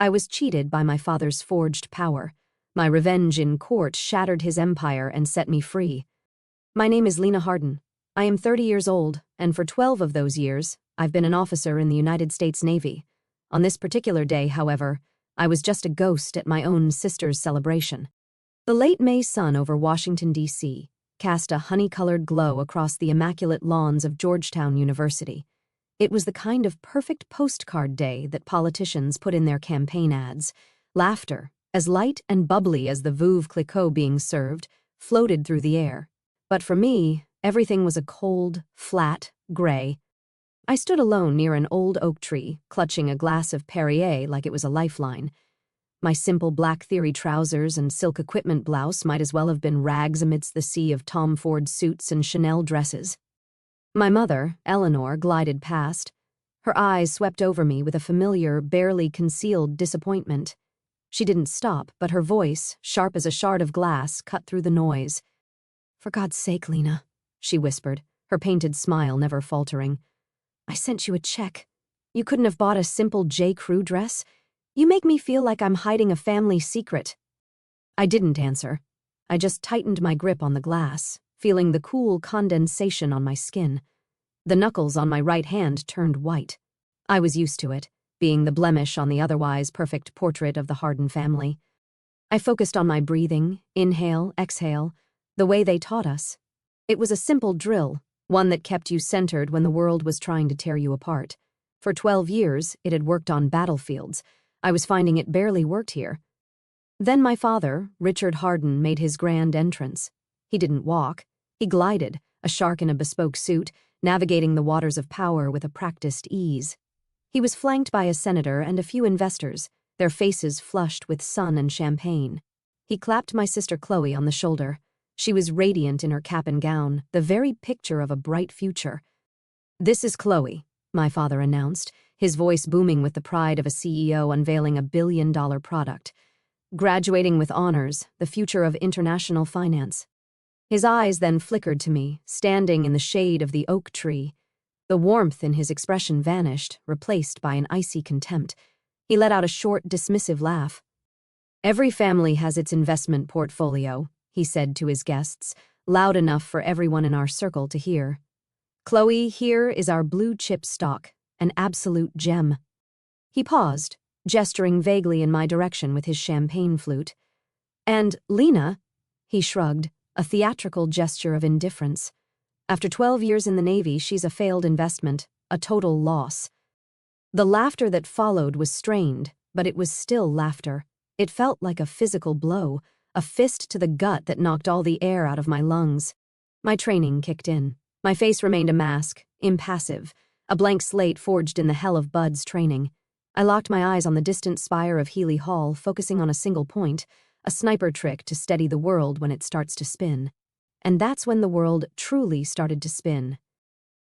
I was cheated by my father's forged power. My revenge in court shattered his empire and set me free. My name is Lena Harden. I am 30 years old, and for 12 of those years, I've been an officer in the United States Navy. On this particular day, however, I was just a ghost at my own sister's celebration. The late May sun over Washington, D.C., cast a honey-colored glow across the immaculate lawns of Georgetown University. It was the kind of perfect postcard day that politicians put in their campaign ads. Laughter, as light and bubbly as the Veuve Clicquot being served, floated through the air. But for me, everything was a cold, flat, gray. I stood alone near an old oak tree, clutching a glass of Perrier like it was a lifeline. My simple black theory trousers and silk equipment blouse might as well have been rags amidst the sea of Tom Ford suits and Chanel dresses. My mother, Eleanor, glided past. Her eyes swept over me with a familiar, barely concealed disappointment. She didn't stop, but her voice, sharp as a shard of glass, cut through the noise. "For God's sake, Lena," she whispered, her painted smile never faltering. "I sent you a check. You couldn't have bought a simple J. Crew dress? You make me feel like I'm hiding a family secret." I didn't answer. I just tightened my grip on the glass, feeling the cool condensation on my skin. The knuckles on my right hand turned white. I was used to it, being the blemish on the otherwise perfect portrait of the Harden family. I focused on my breathing, inhale, exhale, the way they taught us. It was a simple drill, one that kept you centered when the world was trying to tear you apart. For 12 years, it had worked on battlefields. I was finding it barely worked here. Then my father, Richard Harden, made his grand entrance. He didn't walk. He glided, a shark in a bespoke suit, navigating the waters of power with a practiced ease. He was flanked by a senator and a few investors, their faces flushed with sun and champagne. He clapped my sister Chloe on the shoulder. She was radiant in her cap and gown, the very picture of a bright future. "This is Chloe," my father announced, his voice booming with the pride of a CEO unveiling a billion-dollar product. "Graduating with honors, the future of international finance." His eyes then flickered to me, standing in the shade of the oak tree. The warmth in his expression vanished, replaced by an icy contempt. He let out a short, dismissive laugh. "Every family has its investment portfolio," he said to his guests, loud enough for everyone in our circle to hear. "Chloe, here is our blue-chip stock, an absolute gem." He paused, gesturing vaguely in my direction with his champagne flute. "And Lena," he shrugged, a theatrical gesture of indifference. "After 12 years in the Navy, she's a failed investment, a total loss." The laughter that followed was strained, but it was still laughter. It felt like a physical blow, a fist to the gut that knocked all the air out of my lungs. My training kicked in. My face remained a mask, impassive, a blank slate forged in the hell of Bud's training. I locked my eyes on the distant spire of Healy Hall, focusing on a single point, a sniper trick to steady the world when it starts to spin. And that's when the world truly started to spin.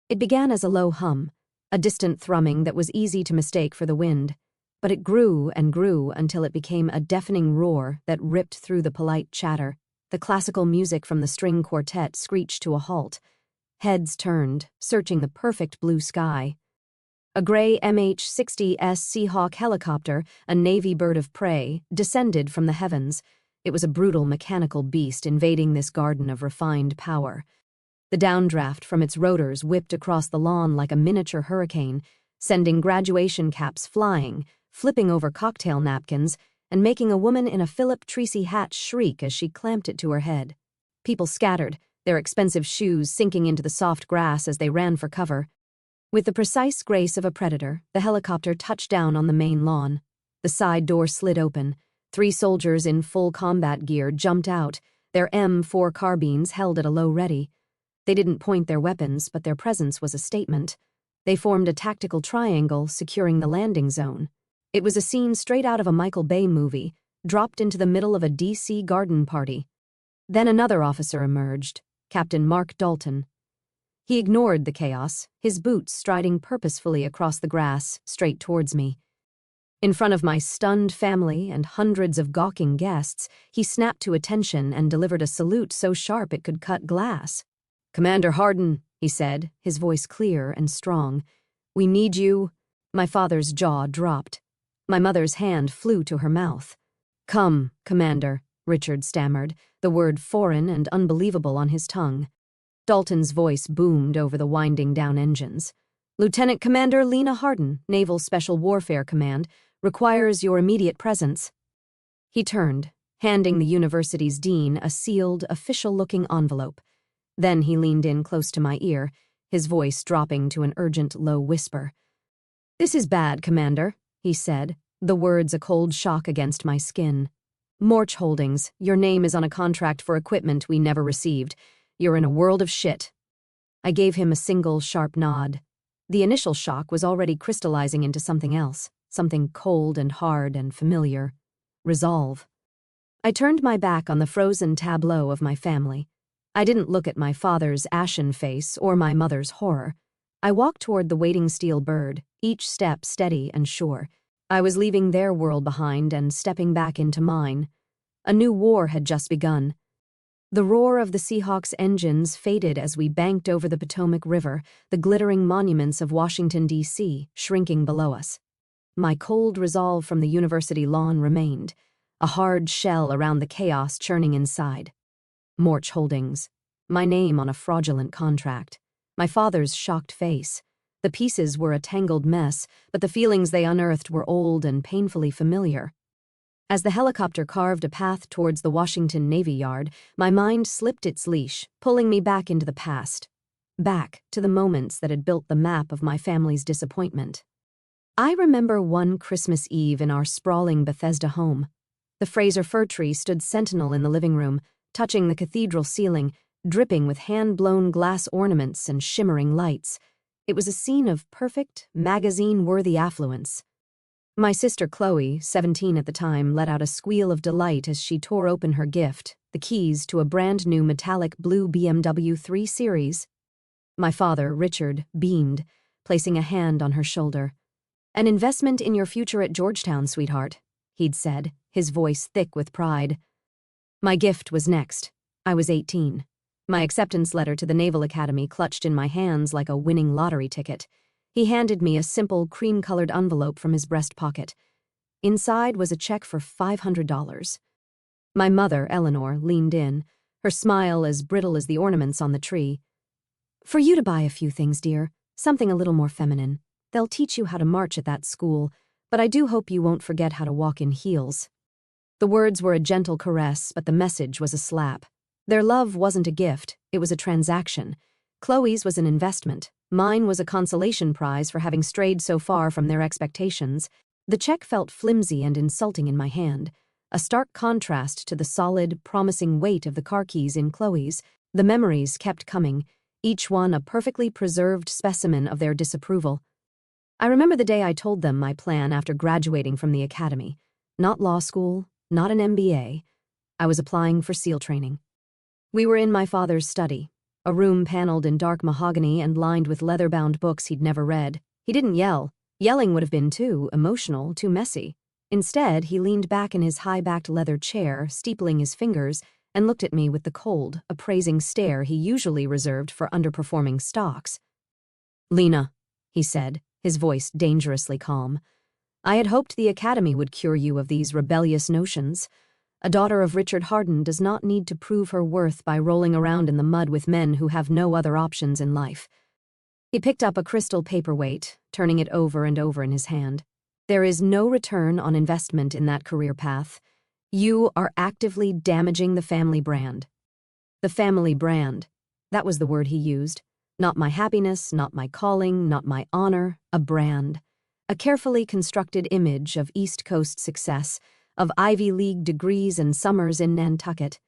It began as a low hum, a distant thrumming that was easy to mistake for the wind, but it grew and grew until it became a deafening roar that ripped through the polite chatter. The classical music from the string quartet screeched to a halt. Heads turned, searching the perfect blue sky. A gray MH-60S Seahawk helicopter, a Navy bird of prey, descended from the heavens. It was a brutal mechanical beast invading this garden of refined power. The downdraft from its rotors whipped across the lawn like a miniature hurricane, sending graduation caps flying, flipping over cocktail napkins, and making a woman in a Philip Treacy hat shriek as she clamped it to her head. People scattered, their expensive shoes sinking into the soft grass as they ran for cover. With the precise grace of a predator, the helicopter touched down on the main lawn. The side door slid open. 3 soldiers in full combat gear jumped out, their M4 carbines held at a low ready. They didn't point their weapons, but their presence was a statement. They formed a tactical triangle, securing the landing zone. It was a scene straight out of a Michael Bay movie, dropped into the middle of a DC garden party. Then another officer emerged, Captain Mark Dalton. He ignored the chaos, his boots striding purposefully across the grass, straight towards me. In front of my stunned family and hundreds of gawking guests, he snapped to attention and delivered a salute so sharp it could cut glass. "Commander Harden," he said, his voice clear and strong. "We need you." My father's jaw dropped. My mother's hand flew to her mouth. "Come, Commander," Richard stammered, the word foreign and unbelievable on his tongue. Dalton's voice boomed over the winding down engines. "Lieutenant Commander Lena Hardin, Naval Special Warfare Command, requires your immediate presence." He turned, handing the university's dean a sealed, official-looking envelope. Then he leaned in close to my ear, his voice dropping to an urgent, low whisper. "This is bad, Commander," he said, the words a cold shock against my skin. "Morch Holdings, your name is on a contract for equipment we never received. You're in a world of shit." I gave him a single, sharp nod. The initial shock was already crystallizing into something else, something cold and hard and familiar. Resolve. I turned my back on the frozen tableau of my family. I didn't look at my father's ashen face or my mother's horror. I walked toward the waiting steel bird, each step steady and sure. I was leaving their world behind and stepping back into mine. A new war had just begun. The roar of the Seahawks' engines faded as we banked over the Potomac River, the glittering monuments of Washington, D.C., shrinking below us. My cold resolve from the university lawn remained, a hard shell around the chaos churning inside. Morch Holdings. My name on a fraudulent contract. My father's shocked face. The pieces were a tangled mess, but the feelings they unearthed were old and painfully familiar. As the helicopter carved a path towards the Washington Navy Yard, my mind slipped its leash, pulling me back into the past. Back to the moments that had built the map of my family's disappointment. I remember one Christmas Eve in our sprawling Bethesda home. The Fraser fir tree stood sentinel in the living room, touching the cathedral ceiling, dripping with hand-blown glass ornaments and shimmering lights. It was a scene of perfect, magazine-worthy affluence. My sister Chloe, 17 at the time, let out a squeal of delight as she tore open her gift, the keys to a brand-new metallic blue BMW 3 Series. My father, Richard, beamed, placing a hand on her shoulder. "An investment in your future at Georgetown, sweetheart," he'd said, his voice thick with pride. My gift was next. I was 18. My acceptance letter to the Naval Academy clutched in my hands like a winning lottery ticket. He handed me a simple, cream-colored envelope from his breast pocket. Inside was a check for $500. My mother, Eleanor, leaned in, her smile as brittle as the ornaments on the tree. "For you to buy a few things, dear. Something a little more feminine. They'll teach you how to march at that school, but I do hope you won't forget how to walk in heels." The words were a gentle caress, but the message was a slap. Their love wasn't a gift, it was a transaction. Chloe's was an investment. Mine was a consolation prize for having strayed so far from their expectations. The check felt flimsy and insulting in my hand, a stark contrast to the solid, promising weight of the car keys in Chloe's. The memories kept coming, each one a perfectly preserved specimen of their disapproval. I remember the day I told them my plan after graduating from the academy. Not law school, not an MBA. I was applying for SEAL training. We were in my father's study, a room paneled in dark mahogany and lined with leather-bound books he'd never read. He didn't yell. Yelling would have been too emotional, too messy. Instead, he leaned back in his high-backed leather chair, steepling his fingers, and looked at me with the cold, appraising stare he usually reserved for underperforming stocks. "Lena," he said, his voice dangerously calm, "I had hoped the academy would cure you of these rebellious notions. A daughter of Richard Hardin does not need to prove her worth by rolling around in the mud with men who have no other options in life." He picked up a crystal paperweight, turning it over and over in his hand. "There is no return on investment in that career path. You are actively damaging the family brand." The family brand. That was the word he used. Not my happiness, not my calling, not my honor, a brand. A carefully constructed image of East Coast success, of Ivy League degrees and summers in Nantucket.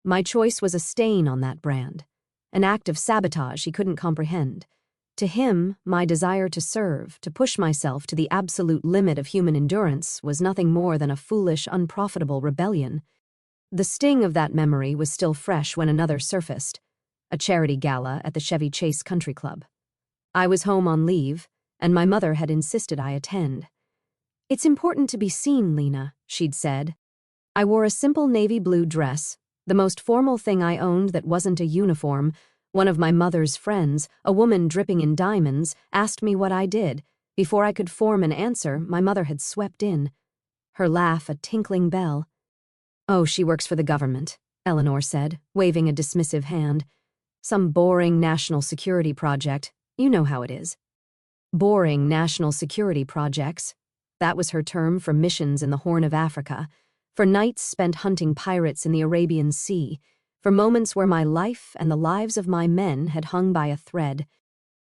My choice was a stain on that brand, an act of sabotage he couldn't comprehend. To him, my desire to serve, to push myself to the absolute limit of human endurance, was nothing more than a foolish, unprofitable rebellion. The sting of that memory was still fresh when another surfaced, a charity gala at the Chevy Chase Country Club. I was home on leave, and my mother had insisted I attend. "It's important to be seen, Lena," she'd said. I wore a simple navy blue dress, the most formal thing I owned that wasn't a uniform. One of my mother's friends, a woman dripping in diamonds, asked me what I did. Before I could form an answer, my mother had swept in, her laugh a tinkling bell. "Oh, she works for the government," Eleanor said, waving a dismissive hand. "Some boring national security project. You know how it is." Boring national security projects. That was her term for missions in the Horn of Africa, for nights spent hunting pirates in the Arabian Sea, for moments where my life and the lives of my men had hung by a thread.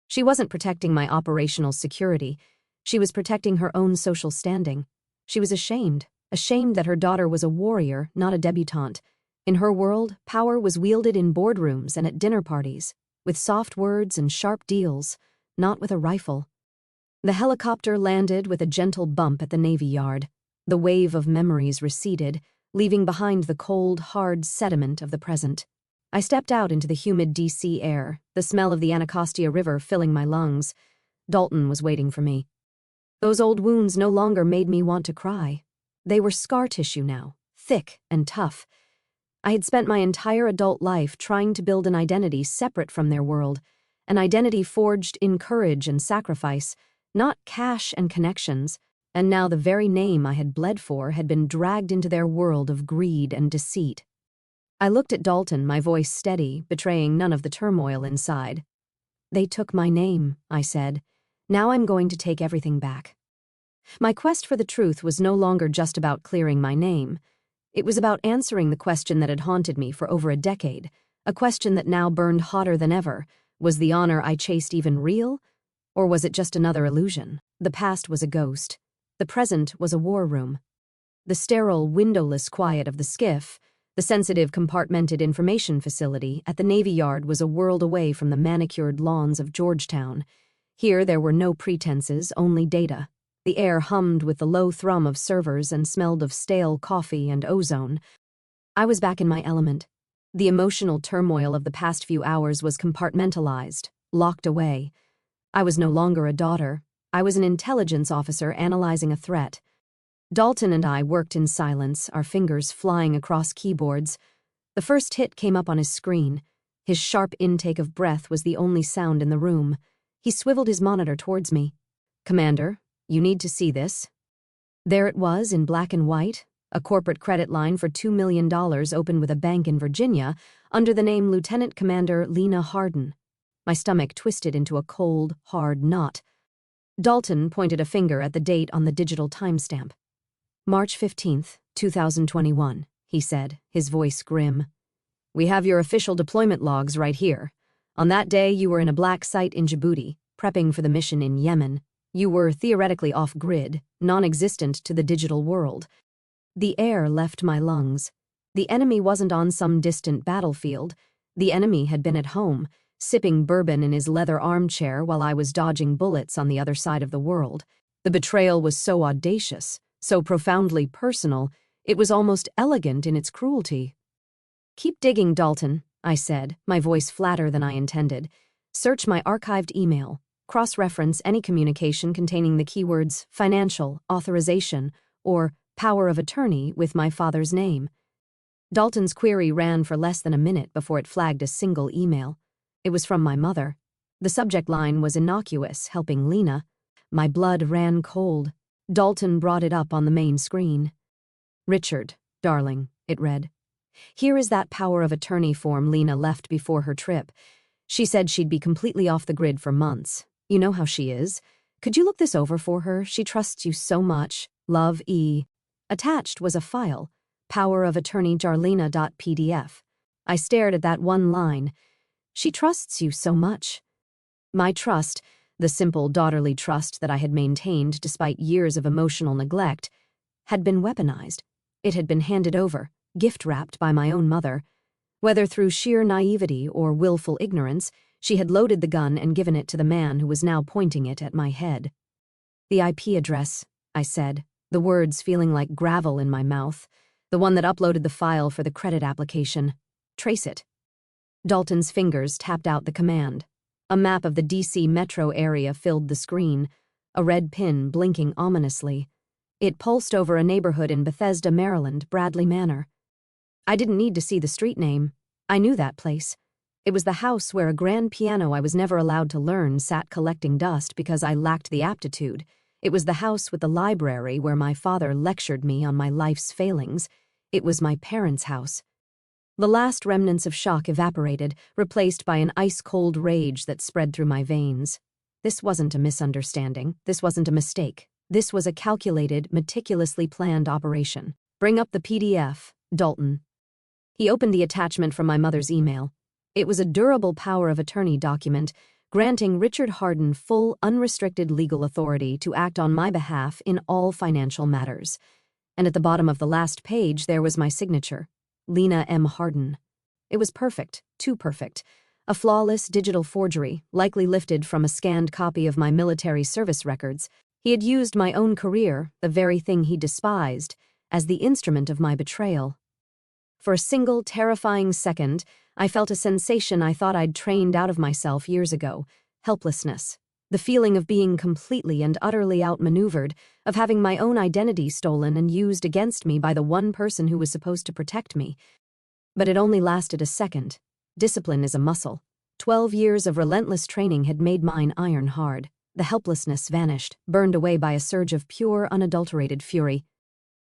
She wasn't protecting my operational security. She was protecting her own social standing. She was ashamed that her daughter was a warrior, not a debutante. In her world, power was wielded in boardrooms and at dinner parties, with soft words and sharp deals, not with a rifle. The helicopter landed with a gentle bump at the Navy Yard. The wave of memories receded, leaving behind the cold, hard sediment of the present. I stepped out into the humid D.C. air, the smell of the Anacostia River filling my lungs. Dalton was waiting for me. Those old wounds no longer made me want to cry. They were scar tissue now, thick and tough. I had spent my entire adult life trying to build an identity separate from their world, an identity forged in courage and sacrifice, not cash and connections, and now the very name I had bled for had been dragged into their world of greed and deceit. I looked at Dalton, my voice steady, betraying none of the turmoil inside. "They took my name," I said. "Now I'm going to take everything back." My quest for the truth was no longer just about clearing my name. It was about answering the question that had haunted me for over a decade, a question that now burned hotter than ever. Was the honor I chased even real? Or was it just another illusion? The past was a ghost. The present was a war room. The sterile, windowless quiet of the skiff, the sensitive, compartmented information facility at the Navy Yard was a world away from the manicured lawns of Georgetown. Here there were no pretenses, only data. The air hummed with the low thrum of servers and smelled of stale coffee and ozone. I was back in my element. The emotional turmoil of the past few hours was compartmentalized, locked away. I was no longer a daughter. I was an intelligence officer analyzing a threat. Dalton and I worked in silence, our fingers flying across keyboards. The first hit came up on his screen. His sharp intake of breath was the only sound in the room. He swiveled his monitor towards me. "Commander, you need to see this." There it was in black and white, a corporate credit line for $2 million opened with a bank in Virginia under the name Lieutenant Commander Lena Harden. My stomach twisted into a cold, hard knot. Dalton pointed a finger at the date on the digital timestamp. "March 15th, 2021, he said, his voice grim. "We have your official deployment logs right here. On that day, you were in a black site in Djibouti, prepping for the mission in Yemen. You were theoretically off-grid, non-existent to the digital world. The air left my lungs. The enemy wasn't on some distant battlefield. The enemy had been at home, sipping bourbon in his leather armchair while I was dodging bullets on the other side of the world. The betrayal was so audacious, so profoundly personal, it was almost elegant in its cruelty." "Keep digging, Dalton," I said, my voice flatter than I intended. "Search my archived email. Cross-reference any communication containing the keywords financial, authorization, or power of attorney with my father's name." Dalton's query ran for less than a minute before it flagged a single email. It was from my mother. The subject line was innocuous, helping Lena. My blood ran cold. Dalton brought it up on the main screen. "Richard, darling," it read. "Here is that power of attorney form Lena left before her trip. She said she'd be completely off the grid for months. You know how she is. Could you look this over for her? She trusts you so much. Love, E." Attached was a file, Power of Attorney Jarlina.pdf. I stared at that one line. She trusts you so much. My trust, the simple daughterly trust that I had maintained despite years of emotional neglect, had been weaponized. It had been handed over, gift-wrapped by my own mother. Whether through sheer naivety or willful ignorance, she had loaded the gun and given it to the man who was now pointing it at my head. "The IP address," I said, the words feeling like gravel in my mouth, "the one that uploaded the file for the credit application. Trace it." Dalton's fingers tapped out the command. A map of the D.C. metro area filled the screen, a red pin blinking ominously. It pulsed over a neighborhood in Bethesda, Maryland, Bradley Manor. I didn't need to see the street name. I knew that place. It was the house where a grand piano I was never allowed to learn sat collecting dust because I lacked the aptitude. It was the house with the library where my father lectured me on my life's failings. It was my parents' house. The last remnants of shock evaporated, replaced by an ice-cold rage that spread through my veins. This wasn't a misunderstanding. This wasn't a mistake. This was a calculated, meticulously planned operation. Bring up the PDF, Dalton. He opened the attachment from my mother's email. It was a durable power of attorney document granting Richard Harden full, unrestricted legal authority to act on my behalf in all financial matters. And at the bottom of the last page there was my signature, Lena M. Harden. It was perfect, too perfect. A flawless digital forgery, likely lifted from a scanned copy of my military service records. He had used my own career, the very thing he despised, as the instrument of my betrayal. For a single, terrifying second, I felt a sensation I thought I'd trained out of myself years ago: helplessness. The feeling of being completely and utterly outmaneuvered, of having my own identity stolen and used against me by the one person who was supposed to protect me. But it only lasted a second. Discipline is a muscle. 12 years of relentless training had made mine iron hard. The helplessness vanished, burned away by a surge of pure, unadulterated fury.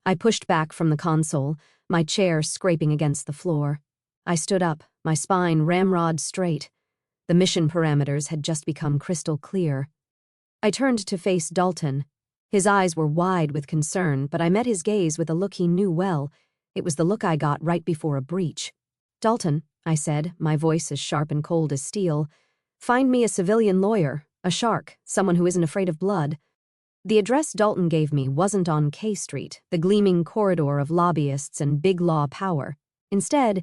I pushed back from the console, my chair scraping against the floor. I stood up, my spine ramrod straight. The mission parameters had just become crystal clear. I turned to face Dalton. His eyes were wide with concern, but I met his gaze with a look he knew well. It was the look I got right before a breach. "Dalton," I said, my voice as sharp and cold as steel, "find me a civilian lawyer, a shark, someone who isn't afraid of blood." The address Dalton gave me wasn't on K Street, the gleaming corridor of lobbyists and big law power. Instead,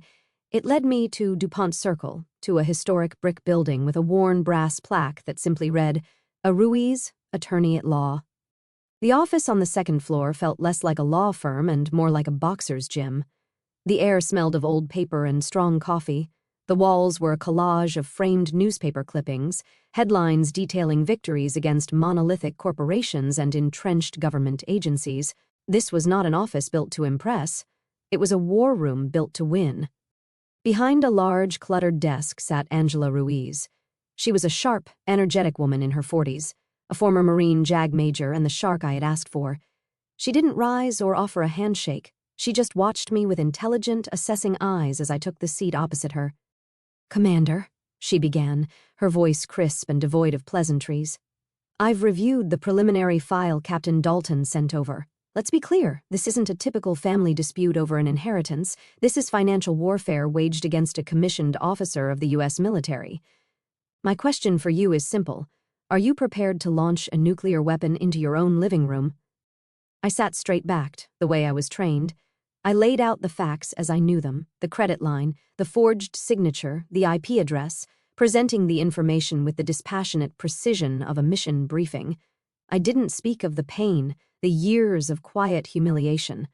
it led me to DuPont Circle, to a historic brick building with a worn brass plaque that simply read, "A Ruiz, Attorney at Law." The office on the second floor felt less like a law firm and more like a boxer's gym. The air smelled of old paper and strong coffee. The walls were a collage of framed newspaper clippings, headlines detailing victories against monolithic corporations and entrenched government agencies. This was not an office built to impress. It was a war room built to win. Behind a large, cluttered desk sat Angela Ruiz. She was a sharp, energetic woman in her 40s, a former Marine JAG major and the shark I had asked for. She didn't rise or offer a handshake. She just watched me with intelligent, assessing eyes as I took the seat opposite her. "Commander," she began, her voice crisp and devoid of pleasantries. "I've reviewed the preliminary file Captain Dalton sent over. Let's be clear, this isn't a typical family dispute over an inheritance. This is financial warfare waged against a commissioned officer of the U.S. military. My question for you is simple. Are you prepared to launch a nuclear weapon into your own living room?" I sat straight-backed, the way I was trained. I laid out the facts as I knew them, the credit line, the forged signature, the IP address, presenting the information with the dispassionate precision of a mission briefing. I didn't speak of the pain, the years of quiet humiliation.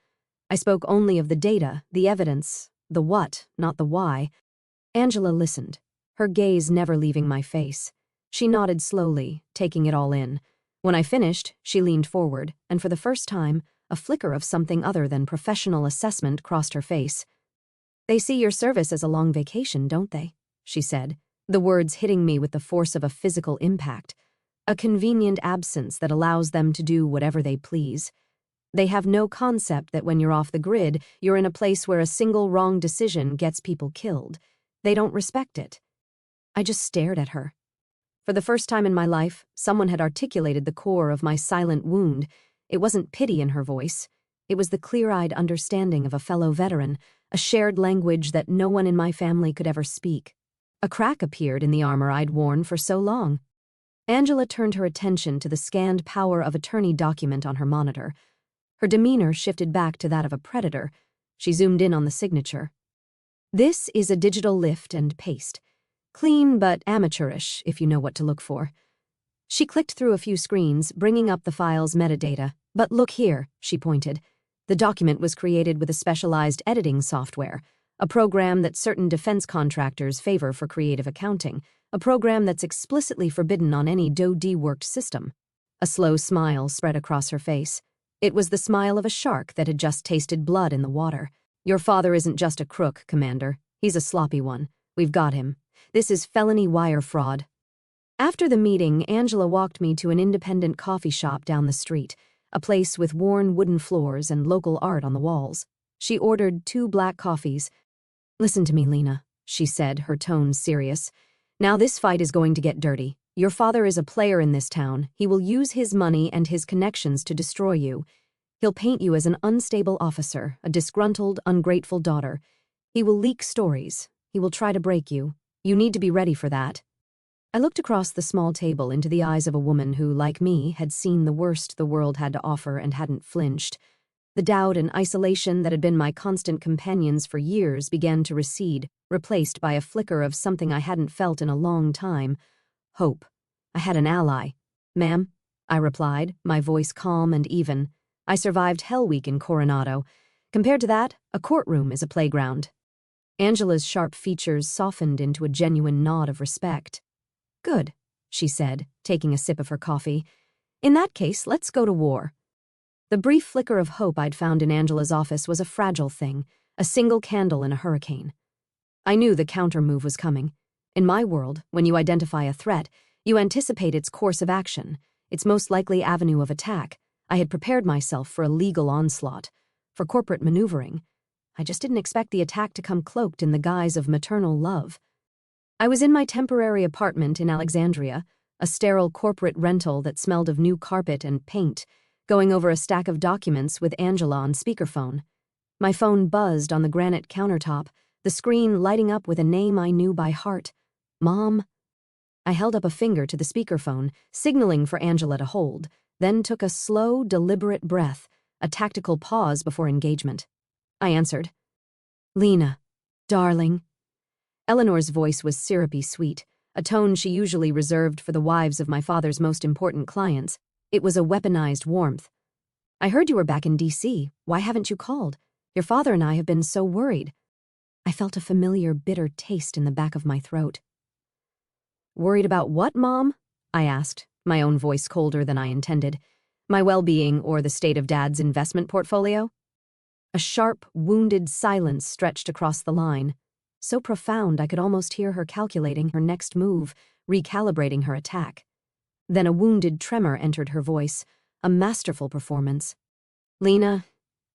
I spoke only of the data, the evidence, the what, not the why. Angela listened, her gaze never leaving my face. She nodded slowly, taking it all in. When I finished, she leaned forward, and for the first time, a flicker of something other than professional assessment crossed her face. "They see your service as a long vacation, don't they?" she said, the words hitting me with the force of a physical impact. A convenient absence that allows them to do whatever they please. They have no concept that when you're off the grid, you're in a place where a single wrong decision gets people killed. They don't respect it. I just stared at her. For the first time in my life, someone had articulated the core of my silent wound. It wasn't pity in her voice. It was the clear-eyed understanding of a fellow veteran, a shared language that no one in my family could ever speak. A crack appeared in the armor I'd worn for so long. Angela turned her attention to the scanned power of attorney document on her monitor. Her demeanor shifted back to that of a predator. She zoomed in on the signature. "This is a digital lift and paste. Clean but amateurish, if you know what to look for." She clicked through a few screens, bringing up the file's metadata. "But look here," she pointed. The document was created with a specialized editing software, a program that certain defense contractors favor for creative accounting, a program that's explicitly forbidden on any DoD-worked system. A slow smile spread across her face. It was the smile of a shark that had just tasted blood in the water. "Your father isn't just a crook, Commander. He's a sloppy one. We've got him. This is felony wire fraud. After the meeting, Angela walked me to an independent coffee shop down the street, a place with worn wooden floors and local art on the walls. She ordered 2 black coffees. "Listen to me, Lena," she said, her tone serious. "Now this fight is going to get dirty. Your father is a player in this town. He will use his money and his connections to destroy you. He'll paint you as an unstable officer, a disgruntled, ungrateful daughter. He will leak stories. He will try to break you. You need to be ready for that." I looked across the small table into the eyes of a woman who, like me, had seen the worst the world had to offer and hadn't flinched. The doubt and isolation that had been my constant companions for years began to recede, replaced by a flicker of something I hadn't felt in a long time: hope. I had an ally. "Ma'am," I replied, my voice calm and even. "I survived Hell Week in Coronado. Compared to that, a courtroom is a playground." Angela's sharp features softened into a genuine nod of respect. "Good," she said, taking a sip of her coffee. "In that case, let's go to war." The brief flicker of hope I'd found in Angela's office was a fragile thing, a single candle in a hurricane. I knew the counter-move was coming. In my world, when you identify a threat, you anticipate its course of action, its most likely avenue of attack. I had prepared myself for a legal onslaught, for corporate maneuvering. I just didn't expect the attack to come cloaked in the guise of maternal love. I was in my temporary apartment in Alexandria, a sterile corporate rental that smelled of new carpet and paint, going over a stack of documents with Angela on speakerphone. My phone buzzed on the granite countertop, the screen lighting up with a name I knew by heart: Mom. I held up a finger to the speakerphone, signaling for Angela to hold, then took a slow, deliberate breath, a tactical pause before engagement. I answered. "Lena, darling." Eleanor's voice was syrupy sweet, a tone she usually reserved for the wives of my father's most important clients. It was a weaponized warmth. "I heard you were back in D.C. Why haven't you called? Your father and I have been so worried." I felt a familiar, bitter taste in the back of my throat. "Worried about what, Mom?" I asked, my own voice colder than I intended. My well-being or the state of Dad's investment portfolio? A sharp, wounded silence stretched across the line, so profound I could almost hear her calculating her next move, recalibrating her attack. Then a wounded tremor entered her voice, a masterful performance. "Lena,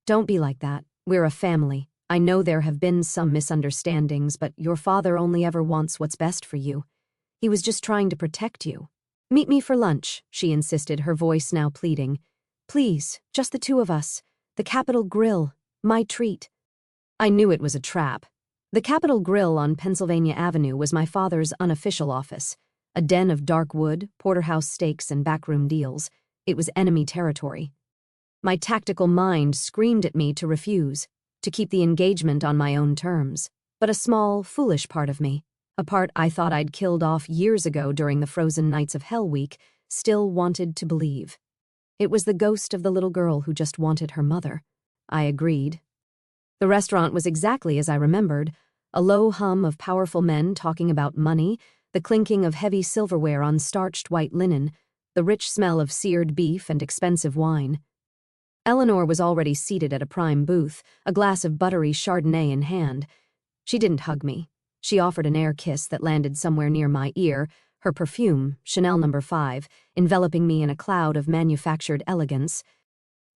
don't be like that. We're a family. I know there have been some misunderstandings, but your father only ever wants what's best for you. He was just trying to protect you. Meet me for lunch," she insisted, her voice now pleading. "Please, just the 2 of us. The Capitol Grill. My treat." I knew it was a trap. The Capitol Grill on Pennsylvania Avenue was my father's unofficial office, a den of dark wood, porterhouse steaks, and backroom deals. It was enemy territory. My tactical mind screamed at me to refuse, to keep the engagement on my own terms. But a small, foolish part of me, a part I thought I'd killed off years ago during the frozen nights of Hell Week, still wanted to believe. It was the ghost of the little girl who just wanted her mother. I agreed. The restaurant was exactly as I remembered, a low hum of powerful men talking about money, the clinking of heavy silverware on starched white linen, the rich smell of seared beef and expensive wine. Eleanor was already seated at a prime booth, a glass of buttery Chardonnay in hand. She didn't hug me. She offered an air kiss that landed somewhere near my ear, her perfume, Chanel No. 5, enveloping me in a cloud of manufactured elegance.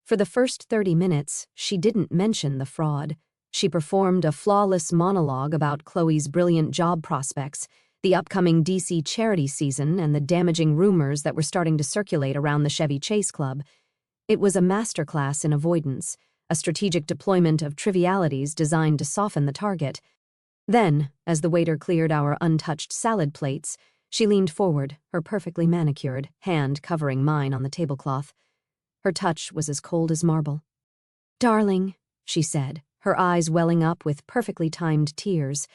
For the first 30 minutes, she didn't mention the fraud. She performed a flawless monologue about Chloe's brilliant job prospects, the upcoming DC charity season, and the damaging rumors that were starting to circulate around the Chevy Chase Club. It was a masterclass in avoidance, a strategic deployment of trivialities designed to soften the target. Then, as the waiter cleared our untouched salad plates, she leaned forward, her perfectly manicured hand covering mine on the tablecloth. Her touch was as cold as marble. "Darling," she said, her eyes welling up with perfectly timed tears.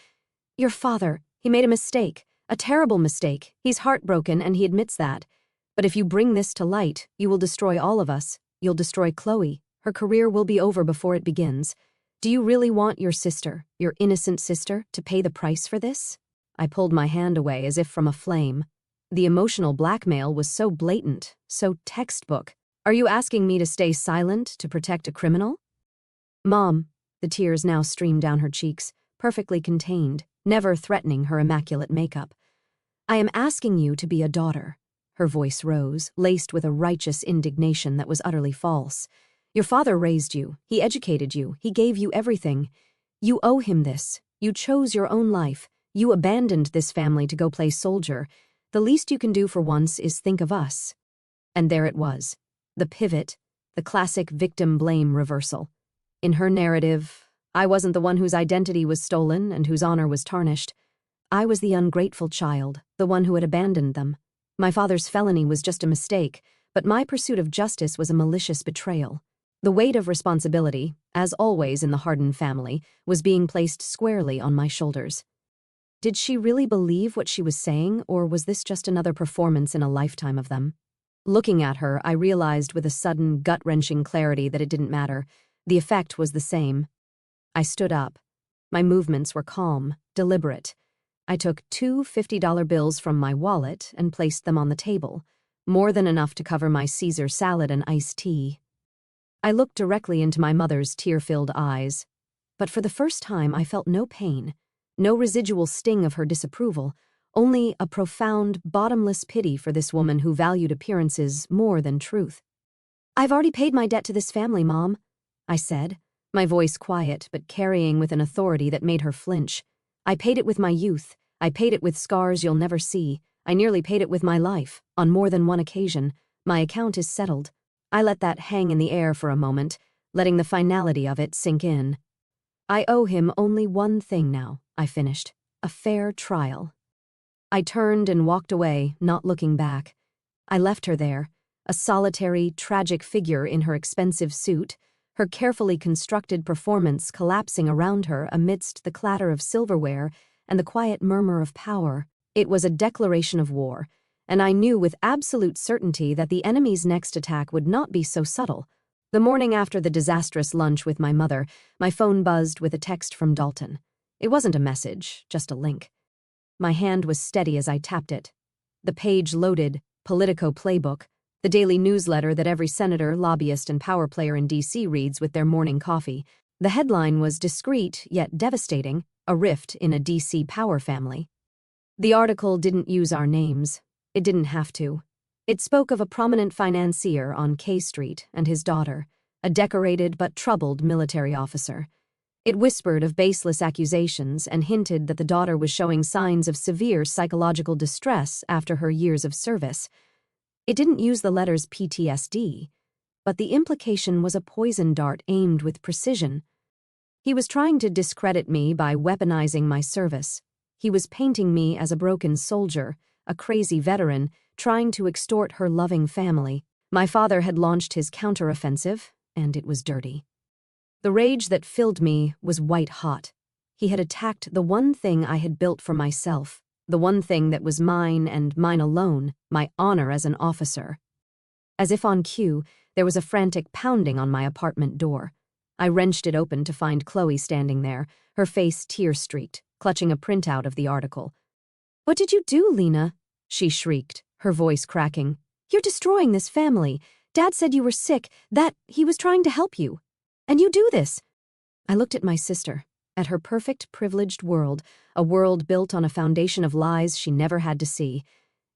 "Your father, he made a mistake, a terrible mistake. He's heartbroken and he admits that. But if you bring this to light, you will destroy all of us. You'll destroy Chloe. Her career will be over before it begins. Do you really want your sister, your innocent sister, to pay the price for this?" I pulled my hand away as if from a flame. The emotional blackmail was so blatant, so textbook. "Are you asking me to stay silent to protect a criminal?" "Mom," the tears now streamed down her cheeks, perfectly contained, never threatening her immaculate makeup. "I am asking you to be a daughter." Her voice rose, laced with a righteous indignation that was utterly false. "Your father raised you, he educated you, he gave you everything. You owe him this. You chose your own life. You abandoned this family to go play soldier. The least you can do for once is think of us." And there it was, the pivot, the classic victim blame reversal. In her narrative, I wasn't the one whose identity was stolen and whose honor was tarnished. I was the ungrateful child, the one who had abandoned them. My father's felony was just a mistake, but my pursuit of justice was a malicious betrayal. The weight of responsibility, as always in the Harden family, was being placed squarely on my shoulders. Did she really believe what she was saying, or was this just another performance in a lifetime of them? Looking at her, I realized with a sudden, gut-wrenching clarity that it didn't matter. The effect was the same. I stood up. My movements were calm, deliberate. I took two $50 bills from my wallet and placed them on the table, more than enough to cover my Caesar salad and iced tea. I looked directly into my mother's tear-filled eyes, but for the first time I felt no pain, no residual sting of her disapproval, only a profound, bottomless pity for this woman who valued appearances more than truth. "I've already paid my debt to this family, Mom," I said, my voice quiet but carrying with an authority that made her flinch. "I paid it with my youth. I paid it with scars you'll never see. I nearly paid it with my life, on more than one occasion. My account is settled." I let that hang in the air for a moment, letting the finality of it sink in. "I owe him only one thing now," I finished. "A fair trial." I turned and walked away, not looking back. I left her there, a solitary, tragic figure in her expensive suit, her carefully constructed performance collapsing around her amidst the clatter of silverware and the quiet murmur of power. It was a declaration of war, and I knew with absolute certainty that the enemy's next attack would not be so subtle. The morning after the disastrous lunch with my mother, my phone buzzed with a text from Dalton. It wasn't a message, just a link. My hand was steady as I tapped it. The page loaded, Politico Playbook, the daily newsletter that every senator, lobbyist, and power player in D.C. reads with their morning coffee. The headline was discreet yet devastating, a rift in a D.C. power family. The article didn't use our names. It didn't have to. It spoke of a prominent financier on K Street and his daughter, a decorated but troubled military officer. It whispered of baseless accusations and hinted that the daughter was showing signs of severe psychological distress after her years of service. It didn't use the letters PTSD, but the implication was a poison dart aimed with precision. He was trying to discredit me by weaponizing my service. He was painting me as a broken soldier, a crazy veteran, trying to extort her loving family. My father had launched his counteroffensive, and it was dirty. The rage that filled me was white-hot. He had attacked the one thing I had built for myself, the one thing that was mine and mine alone, my honor as an officer. As if on cue, there was a frantic pounding on my apartment door. I wrenched it open to find Chloe standing there, her face tear-streaked, clutching a printout of the article. "What did you do, Lena?" she shrieked, her voice cracking. "You're destroying this family. Dad said you were sick, that he was trying to help you. And you do this." I looked at my sister, at her perfect, privileged world, a world built on a foundation of lies she never had to see.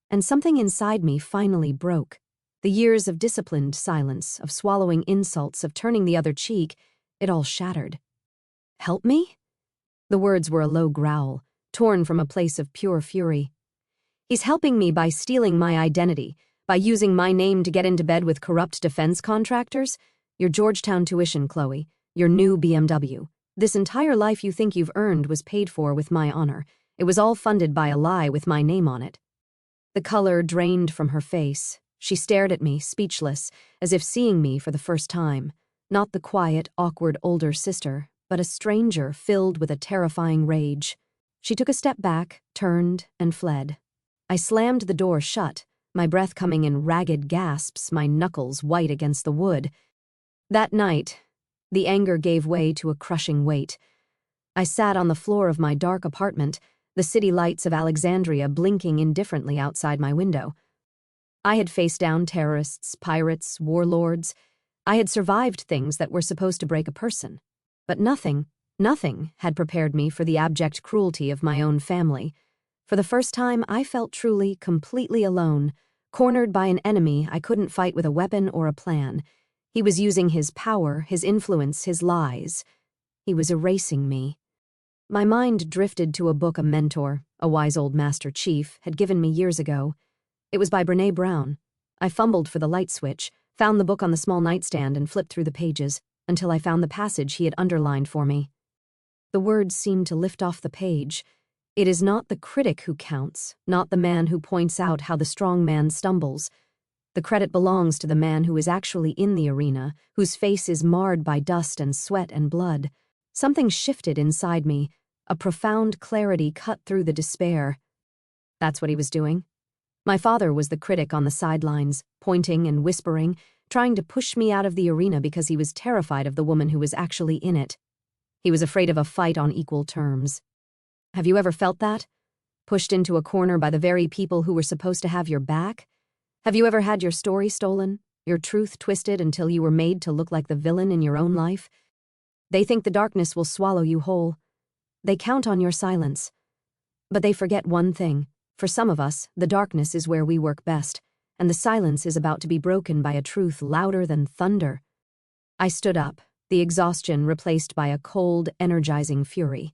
And something inside me finally broke. The years of disciplined silence, of swallowing insults, of turning the other cheek, it all shattered. "Help me?" The words were a low growl, torn from a place of pure fury. "He's helping me by stealing my identity, by using my name to get into bed with corrupt defense contractors. Your Georgetown tuition, Chloe. Your new BMW. This entire life you think you've earned was paid for with my honor. It was all funded by a lie with my name on it." The color drained from her face. She stared at me, speechless, as if seeing me for the first time. Not the quiet, awkward older sister, but a stranger filled with a terrifying rage. She took a step back, turned, and fled. I slammed the door shut, my breath coming in ragged gasps, my knuckles white against the wood. That night, the anger gave way to a crushing weight. I sat on the floor of my dark apartment, the city lights of Alexandria blinking indifferently outside my window. I had faced down terrorists, pirates, warlords. I had survived things that were supposed to break a person. But nothing, Nothing had prepared me for the abject cruelty of my own family. For the first time, I felt truly, completely alone, cornered by an enemy I couldn't fight with a weapon or a plan. He was using his power, his influence, his lies. He was erasing me. My mind drifted to a book a mentor, a wise old master chief, had given me years ago. It was by Brené Brown. I fumbled for the light switch, found the book on the small nightstand and flipped through the pages, until I found the passage he had underlined for me. The words seemed to lift off the page. It is not the critic who counts, not the man who points out how the strong man stumbles. The credit belongs to the man who is actually in the arena, whose face is marred by dust and sweat and blood. Something shifted inside me. A profound clarity cut through the despair. That's what he was doing. My father was the critic on the sidelines, pointing and whispering, trying to push me out of the arena because he was terrified of the woman who was actually in it. He was afraid of a fight on equal terms. Have you ever felt that? Pushed into a corner by the very people who were supposed to have your back? Have you ever had your story stolen, your truth twisted until you were made to look like the villain in your own life? They think the darkness will swallow you whole. They count on your silence. But they forget one thing. For some of us, the darkness is where we work best, and the silence is about to be broken by a truth louder than thunder. I stood up, the exhaustion replaced by a cold, energizing fury.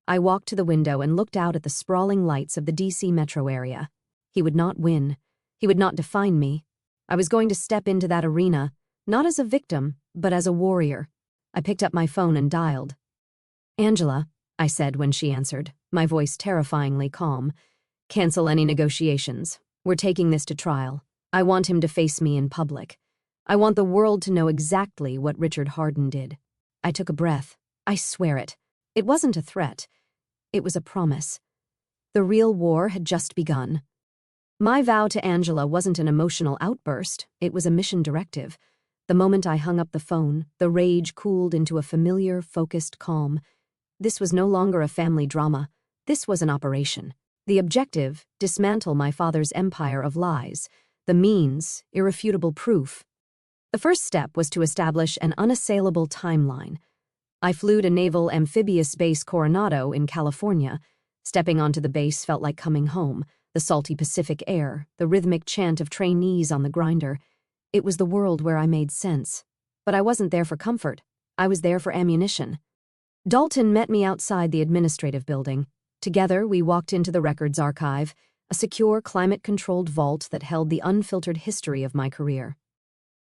I walked to the window and looked out at the sprawling lights of the DC metro area. He would not win. He would not define me. I was going to step into that arena, not as a victim, but as a warrior. I picked up my phone and dialed. "Angela," I said when she answered, my voice terrifyingly calm. "Cancel any negotiations. We're taking this to trial. I want him to face me in public. I want the world to know exactly what Richard Harden did." I took a breath. I swear it. It wasn't a threat. It was a promise. The real war had just begun. My vow to Angela wasn't an emotional outburst. It was a mission directive. The moment I hung up the phone, the rage cooled into a familiar, focused calm. This was no longer a family drama. This was an operation. The objective, dismantle my father's empire of lies. The means, irrefutable proof. The first step was to establish an unassailable timeline. I flew to Naval Amphibious Base Coronado in California. Stepping onto the base felt like coming home. The salty Pacific air, the rhythmic chant of trainees on the grinder. It was the world where I made sense. But I wasn't there for comfort. I was there for ammunition. Dalton met me outside the administrative building. Together, we walked into the records archive, a secure, climate-controlled vault that held the unfiltered history of my career.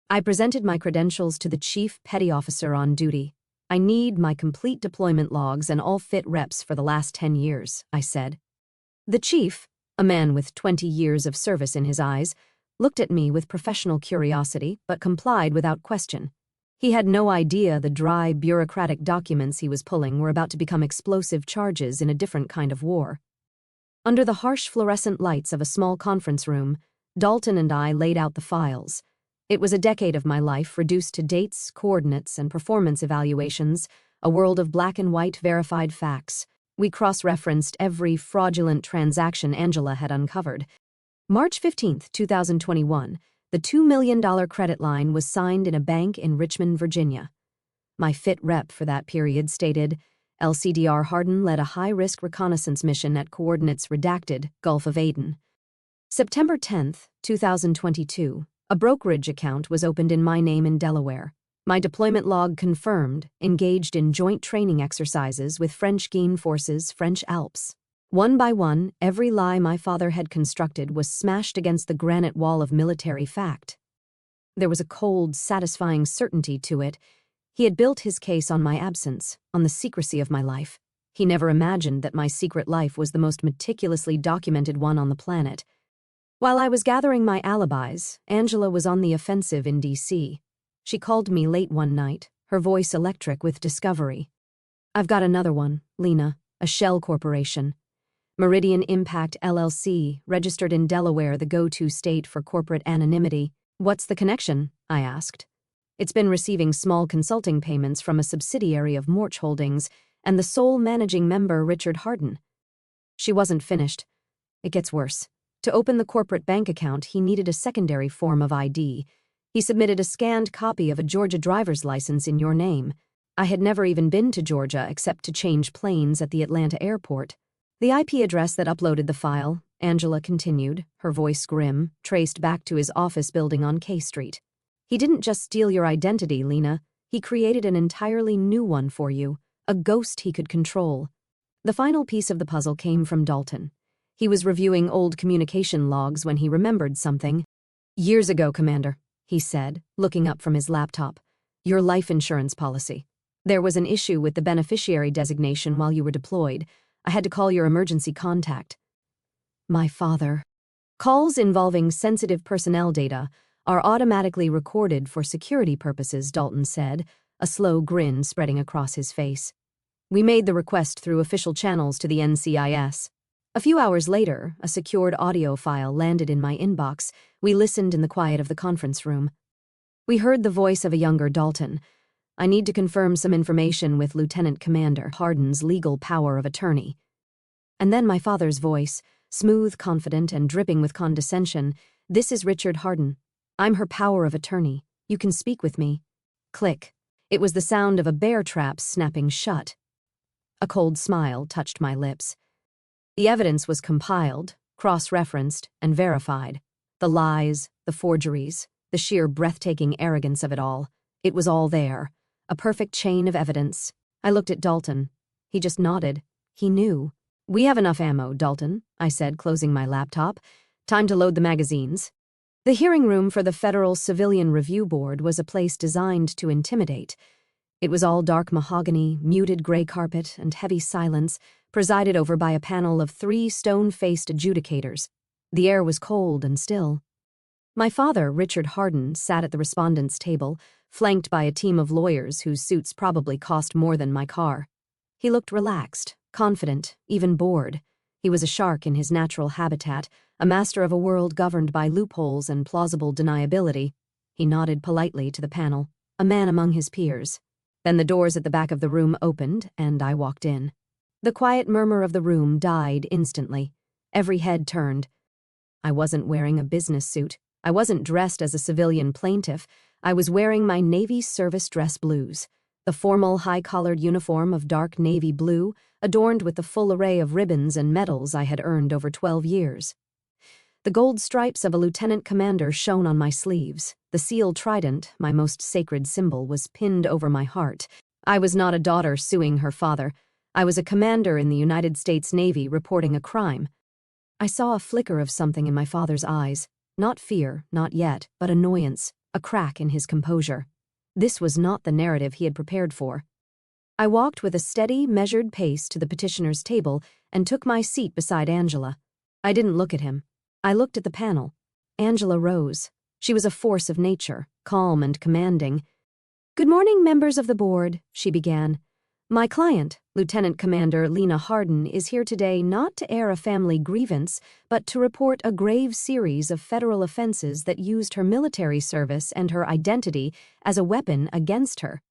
I presented my credentials to the chief petty officer on duty. "I need my complete deployment logs and all fit reps for the last 10 years, I said. The chief, a man with 20 years of service in his eyes, looked at me with professional curiosity, but complied without question. He had no idea the dry, bureaucratic documents he was pulling were about to become explosive charges in a different kind of war. Under the harsh fluorescent lights of a small conference room, Dalton and I laid out the files. It was a decade of my life reduced to dates, coordinates, and performance evaluations, a world of black and white verified facts. We cross-referenced every fraudulent transaction Angela had uncovered. March 15, 2021, the $2 million credit line was signed in a bank in Richmond, Virginia. My fit rep for that period stated, LCDR Harden led a high-risk reconnaissance mission at coordinates redacted, Gulf of Aden. September 10, 2022, a brokerage account was opened in my name in Delaware. My deployment log confirmed, engaged in joint training exercises with French Guiana forces, French Alps. One by one, every lie my father had constructed was smashed against the granite wall of military fact. There was a cold, satisfying certainty to it. He had built his case on my absence, on the secrecy of my life. He never imagined that my secret life was the most meticulously documented one on the planet. While I was gathering my alibis, Angela was on the offensive in D.C. She called me late one night, her voice electric with discovery. "I've got another one, Lena, a shell corporation. Meridian Impact LLC, registered in Delaware, the go-to state for corporate anonymity." "What's the connection?" I asked. "It's been receiving small consulting payments from a subsidiary of Morch Holdings and the sole managing member, Richard Harden." She wasn't finished. "It gets worse. To open the corporate bank account, he needed a secondary form of ID. He submitted a scanned copy of a Georgia driver's license in your name." I had never even been to Georgia except to change planes at the Atlanta airport. The IP address that uploaded the file, Angela continued, her voice grim, traced back to his office building on K Street. He didn't just steal your identity, Lena. He created an entirely new one for you, a ghost he could control. The final piece of the puzzle came from Dalton. He was reviewing old communication logs when he remembered something. "Years ago, Commander," he said, looking up from his laptop. "Your life insurance policy. There was an issue with the beneficiary designation while you were deployed. I had to call your emergency contact." My father. Calls involving sensitive personnel data are automatically recorded for security purposes, Dalton said, a slow grin spreading across his face. "We made the request through official channels to the NCIS. A few hours later, a secured audio file landed in my inbox. We listened in the quiet of the conference room. We heard the voice of a younger Dalton. "I need to confirm some information with Lieutenant Commander Hardin's legal power of attorney." And then my father's voice, smooth, confident, and dripping with condescension. "This is Richard Hardin. I'm her power of attorney. You can speak with me." Click. It was the sound of a bear trap snapping shut. A cold smile touched my lips. The evidence was compiled, cross-referenced, and verified. The lies, the forgeries, the sheer breathtaking arrogance of it all. It was all there. A perfect chain of evidence. I looked at Dalton. He just nodded. He knew. "We have enough ammo, Dalton," I said, closing my laptop. "Time to load the magazines." The hearing room for the Federal Civilian Review Board was a place designed to intimidate. It was all dark mahogany, muted gray carpet, and heavy silence, presided over by a panel of 3 stone-faced adjudicators. The air was cold and still. My father, Richard Hardin, sat at the respondents' table, flanked by a team of lawyers whose suits probably cost more than my car. He looked relaxed, confident, even bored. He was a shark in his natural habitat, a master of a world governed by loopholes and plausible deniability. He nodded politely to the panel, a man among his peers. Then the doors at the back of the room opened, and I walked in. The quiet murmur of the room died instantly. Every head turned. I wasn't wearing a business suit. I wasn't dressed as a civilian plaintiff. I was wearing my Navy service dress blues, the formal high-collared uniform of dark navy blue, adorned with the full array of ribbons and medals I had earned over 12 years. The gold stripes of a lieutenant commander shone on my sleeves. The seal trident, my most sacred symbol, was pinned over my heart. I was not a daughter suing her father. I was a commander in the United States Navy reporting a crime. I saw a flicker of something in my father's eyes. Not fear, not yet, but annoyance, a crack in his composure. This was not the narrative he had prepared for. I walked with a steady, measured pace to the petitioner's table and took my seat beside Angela. I didn't look at him. I looked at the panel. Angela rose. She was a force of nature, calm and commanding. "Good morning, members of the board," she began. "My client, Lieutenant Commander Lena Hardin, is here today not to air a family grievance, but to report a grave series of federal offenses that used her military service and her identity as a weapon against her."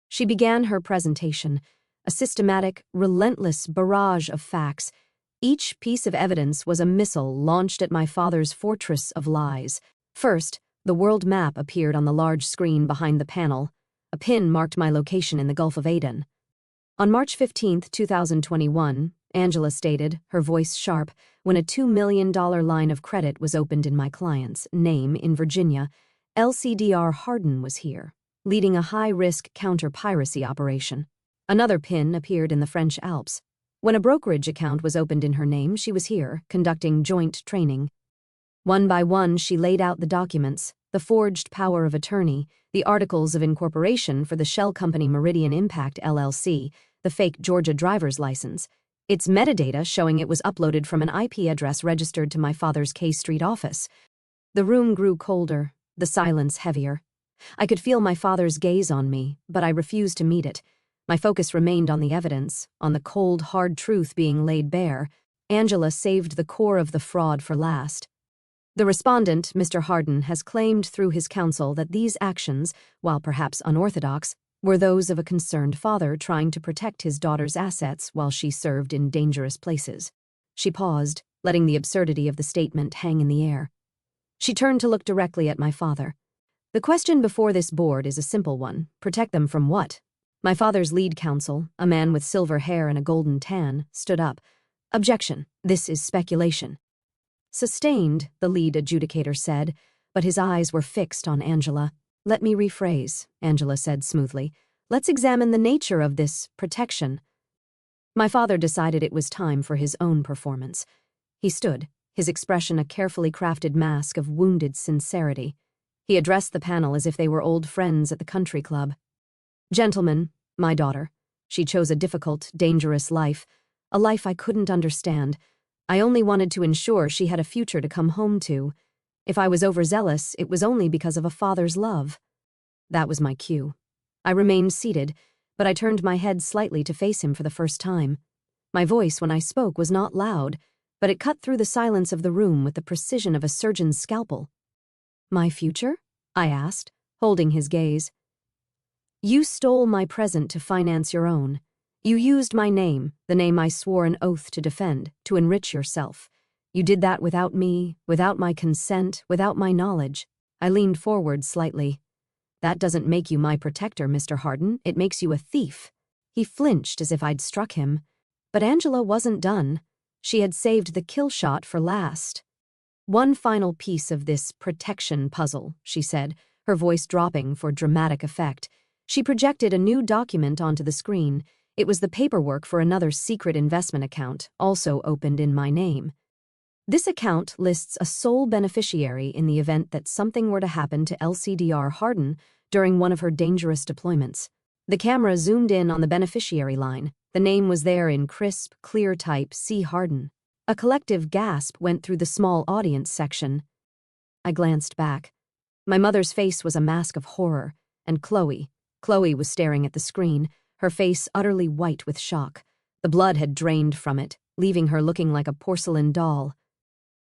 She began her presentation, a systematic, relentless barrage of facts. Each piece of evidence was a missile launched at my father's fortress of lies. First, the world map appeared on the large screen behind the panel. A pin marked my location in the Gulf of Aden. On March 15, 2021, Angela stated, her voice sharp, when a $2 million line of credit was opened in my client's name in Virginia, LCDR Hardin was here, leading a high-risk counter-piracy operation. Another pin appeared in the French Alps. When a brokerage account was opened in her name, she was here, conducting joint training. One by one, she laid out the documents, the forged power of attorney, the articles of incorporation for the shell company Meridian Impact LLC, the fake Georgia driver's license, its metadata showing it was uploaded from an IP address registered to my father's K Street office. The room grew colder, the silence heavier. I could feel my father's gaze on me, but I refused to meet it. My focus remained on the evidence, on the cold, hard truth being laid bare. Angela saved the core of the fraud for last. The respondent, Mr. Hardin, has claimed through his counsel that these actions, while perhaps unorthodox, were those of a concerned father trying to protect his daughter's assets while she served in dangerous places. She paused, letting the absurdity of the statement hang in the air. She turned to look directly at my father. "The question before this board is a simple one. Protect them from what?" My father's lead counsel, a man with silver hair and a golden tan, stood up. Objection. This is speculation. Sustained, the lead adjudicator said, but his eyes were fixed on Angela. Let me rephrase, Angela said smoothly. Let's examine the nature of this protection. My father decided it was time for his own performance. He stood, his expression a carefully crafted mask of wounded sincerity. He addressed the panel as if they were old friends at the country club. Gentlemen, my daughter. She chose a difficult, dangerous life, a life I couldn't understand. I only wanted to ensure she had a future to come home to. If I was overzealous, it was only because of a father's love. That was my cue. I remained seated, but I turned my head slightly to face him for the first time. My voice when I spoke was not loud, but it cut through the silence of the room with the precision of a surgeon's scalpel. My future? I asked, holding his gaze. You stole my present to finance your own. You used my name, the name I swore an oath to defend, to enrich yourself. You did that without me, without my consent, without my knowledge. I leaned forward slightly. That doesn't make you my protector, Mr. Harden. It makes you a thief. He flinched as if I'd struck him. But Angela wasn't done. She had saved the kill shot for last. One final piece of this protection puzzle, she said, her voice dropping for dramatic effect. She projected a new document onto the screen. It was the paperwork for another secret investment account, also opened in my name. This account lists a sole beneficiary in the event that something were to happen to LCDR Harden during one of her dangerous deployments. The camera zoomed in on the beneficiary line. The name was there in crisp, clear type C. Harden. A collective gasp went through the small audience section. I glanced back. My mother's face was a mask of horror, and Chloe was staring at the screen, her face utterly white with shock. The blood had drained from it, leaving her looking like a porcelain doll.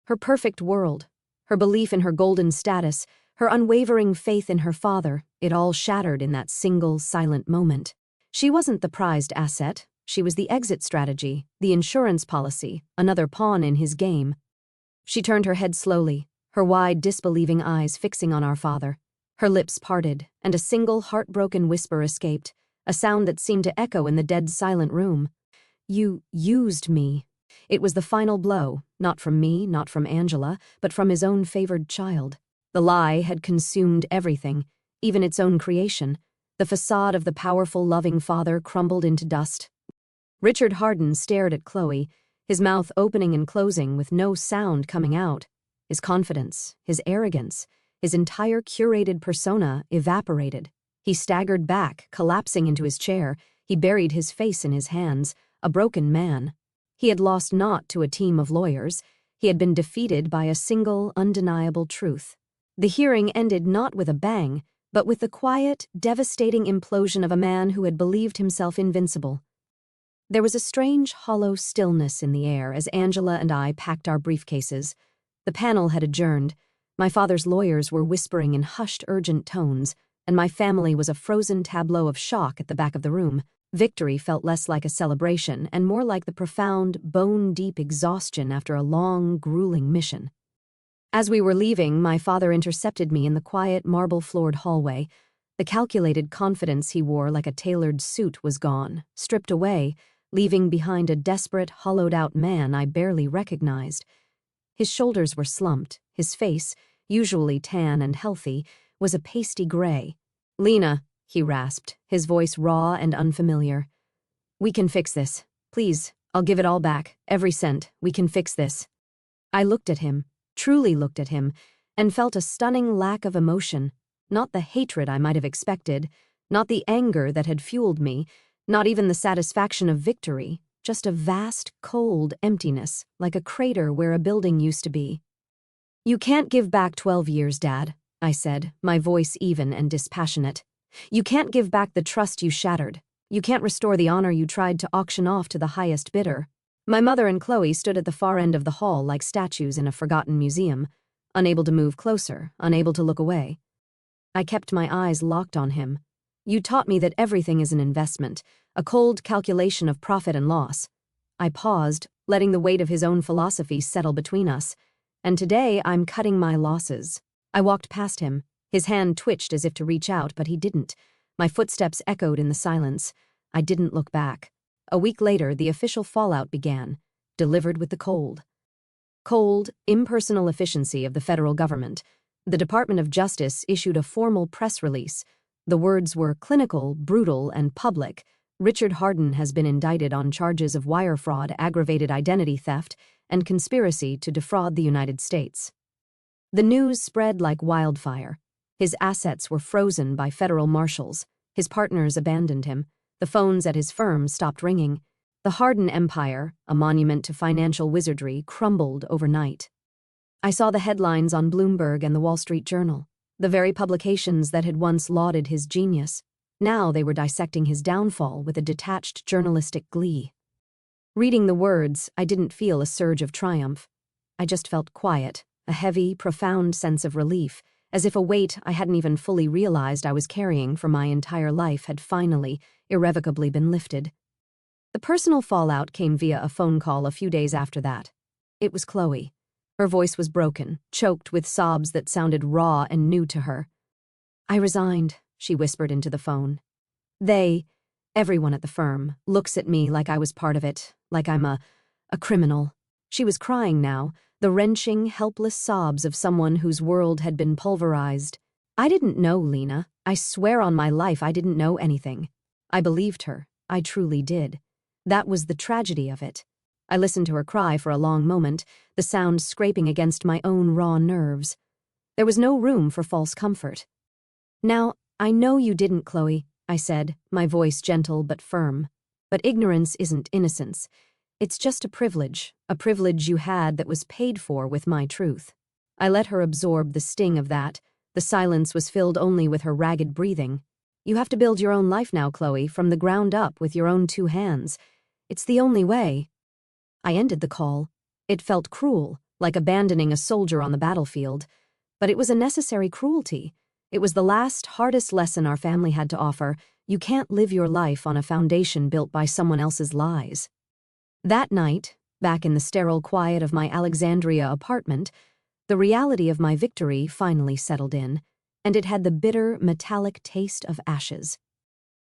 Her perfect world, her belief in her golden status, her unwavering faith in her father, it all shattered in that single, silent moment. She wasn't the prized asset. She was the exit strategy, the insurance policy, another pawn in his game. She turned her head slowly, her wide, disbelieving eyes fixing on our father. Her lips parted, and a single heartbroken whisper escaped, a sound that seemed to echo in the dead silent room. You used me. It was the final blow, not from me, not from Angela, but from his own favored child. The lie had consumed everything, even its own creation. The facade of the powerful, loving father crumbled into dust. Richard Harden stared at Chloe, his mouth opening and closing with no sound coming out. His confidence, his arrogance, his entire curated persona evaporated. He staggered back, collapsing into his chair. He buried his face in his hands, a broken man. He had lost not to a team of lawyers. He had been defeated by a single, undeniable truth. The hearing ended not with a bang, but with the quiet, devastating implosion of a man who had believed himself invincible. There was a strange, hollow stillness in the air as Angela and I packed our briefcases. The panel had adjourned. My father's lawyers were whispering in hushed, urgent tones, and my family was a frozen tableau of shock at the back of the room. Victory felt less like a celebration and more like the profound, bone-deep exhaustion after a long, grueling mission. As we were leaving, my father intercepted me in the quiet, marble-floored hallway. The calculated confidence he wore like a tailored suit was gone, stripped away, leaving behind a desperate, hollowed-out man I barely recognized. His shoulders were slumped. His face, usually tan and healthy, was a pasty gray. "Lena," he rasped, his voice raw and unfamiliar. "We can fix this. Please, I'll give it all back. Every cent. We can fix this." I looked at him, truly looked at him, and felt a stunning lack of emotion. Not the hatred I might have expected, not the anger that had fueled me, not even the satisfaction of victory, just a vast, cold emptiness, like a crater where a building used to be. "You can't give back 12 years, Dad," I said, my voice even and dispassionate. "You can't give back the trust you shattered. You can't restore the honor you tried to auction off to the highest bidder." My mother and Chloe stood at the far end of the hall like statues in a forgotten museum, unable to move closer, unable to look away. I kept my eyes locked on him. "You taught me that everything is an investment, a cold calculation of profit and loss." I paused, letting the weight of his own philosophy settle between us. "And today I'm cutting my losses." I walked past him. His hand twitched as if to reach out, but he didn't. My footsteps echoed in the silence. I didn't look back. A week later, the official fallout began, delivered with the cold, impersonal efficiency of the federal government. The Department of Justice issued a formal press release. The words were clinical, brutal, and public. Richard Harden has been indicted on charges of wire fraud, aggravated identity theft, and conspiracy to defraud the United States. The news spread like wildfire. His assets were frozen by federal marshals. His partners abandoned him. The phones at his firm stopped ringing. The Harden empire, a monument to financial wizardry, crumbled overnight. I saw the headlines on Bloomberg and the Wall Street Journal. The very publications that had once lauded his genius. Now they were dissecting his downfall with a detached journalistic glee. Reading the words, I didn't feel a surge of triumph. I just felt quiet, a heavy, profound sense of relief, as if a weight I hadn't even fully realized I was carrying for my entire life had finally, irrevocably been lifted. The personal fallout came via a phone call a few days after that. It was Chloe. Her voice was broken, choked with sobs that sounded raw and new to her. "I resigned," she whispered into the phone. Everyone at the firm, looks at me like I was part of it, like I'm a criminal." She was crying now, the wrenching, helpless sobs of someone whose world had been pulverized. "I didn't know, Lena. I swear on my life I didn't know anything." I believed her. I truly did. That was the tragedy of it. I listened to her cry for a long moment, the sound scraping against my own raw nerves. There was no room for false comfort. "Now, I know you didn't, Chloe," I said, my voice gentle but firm. "But ignorance isn't innocence. It's just a privilege you had that was paid for with my truth." I let her absorb the sting of that. The silence was filled only with her ragged breathing. "You have to build your own life now, Chloe, from the ground up with your own two hands. It's the only way." I ended the call. It felt cruel, like abandoning a soldier on the battlefield. But it was a necessary cruelty. It was the last, hardest lesson our family had to offer. You can't live your life on a foundation built by someone else's lies. That night, back in the sterile quiet of my Alexandria apartment, the reality of my victory finally settled in, and it had the bitter, metallic taste of ashes.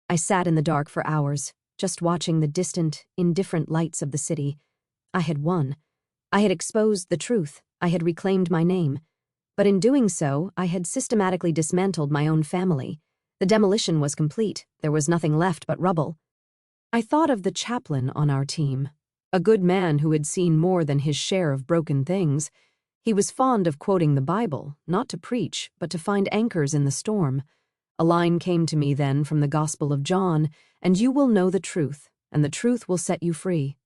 I sat in the dark for hours, just watching the distant, indifferent lights of the city. I had won. I had exposed the truth. I had reclaimed my name. But in doing so, I had systematically dismantled my own family. The demolition was complete. There was nothing left but rubble. I thought of the chaplain on our team, a good man who had seen more than his share of broken things. He was fond of quoting the Bible, not to preach, but to find anchors in the storm. A line came to me then from the Gospel of John, "And you will know the truth, and the truth will set you free."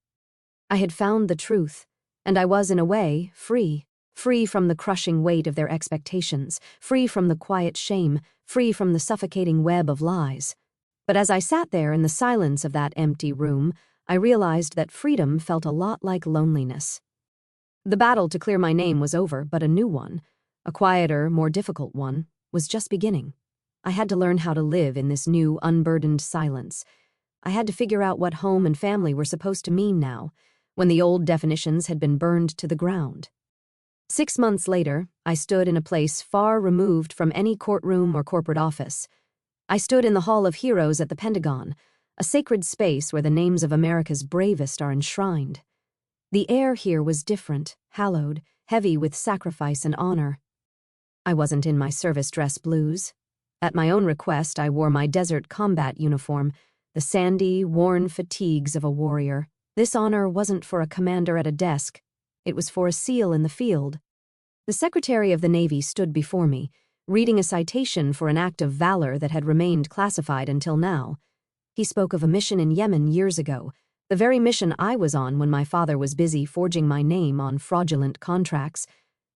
I had found the truth, and I was, in a way, free. Free from the crushing weight of their expectations, free from the quiet shame, free from the suffocating web of lies. But as I sat there in the silence of that empty room, I realized that freedom felt a lot like loneliness. The battle to clear my name was over, but a new one, a quieter, more difficult one, was just beginning. I had to learn how to live in this new, unburdened silence. I had to figure out what home and family were supposed to mean now, when the old definitions had been burned to the ground. 6 months later, I stood in a place far removed from any courtroom or corporate office. I stood in the Hall of Heroes at the Pentagon, a sacred space where the names of America's bravest are enshrined. The air here was different, hallowed, heavy with sacrifice and honor. I wasn't in my service dress blues. At my own request, I wore my desert combat uniform, the sandy, worn fatigues of a warrior. This honor wasn't for a commander at a desk. It was for a SEAL in the field. The Secretary of the Navy stood before me, reading a citation for an act of valor that had remained classified until now. He spoke of a mission in Yemen years ago, the very mission I was on when my father was busy forging my name on fraudulent contracts.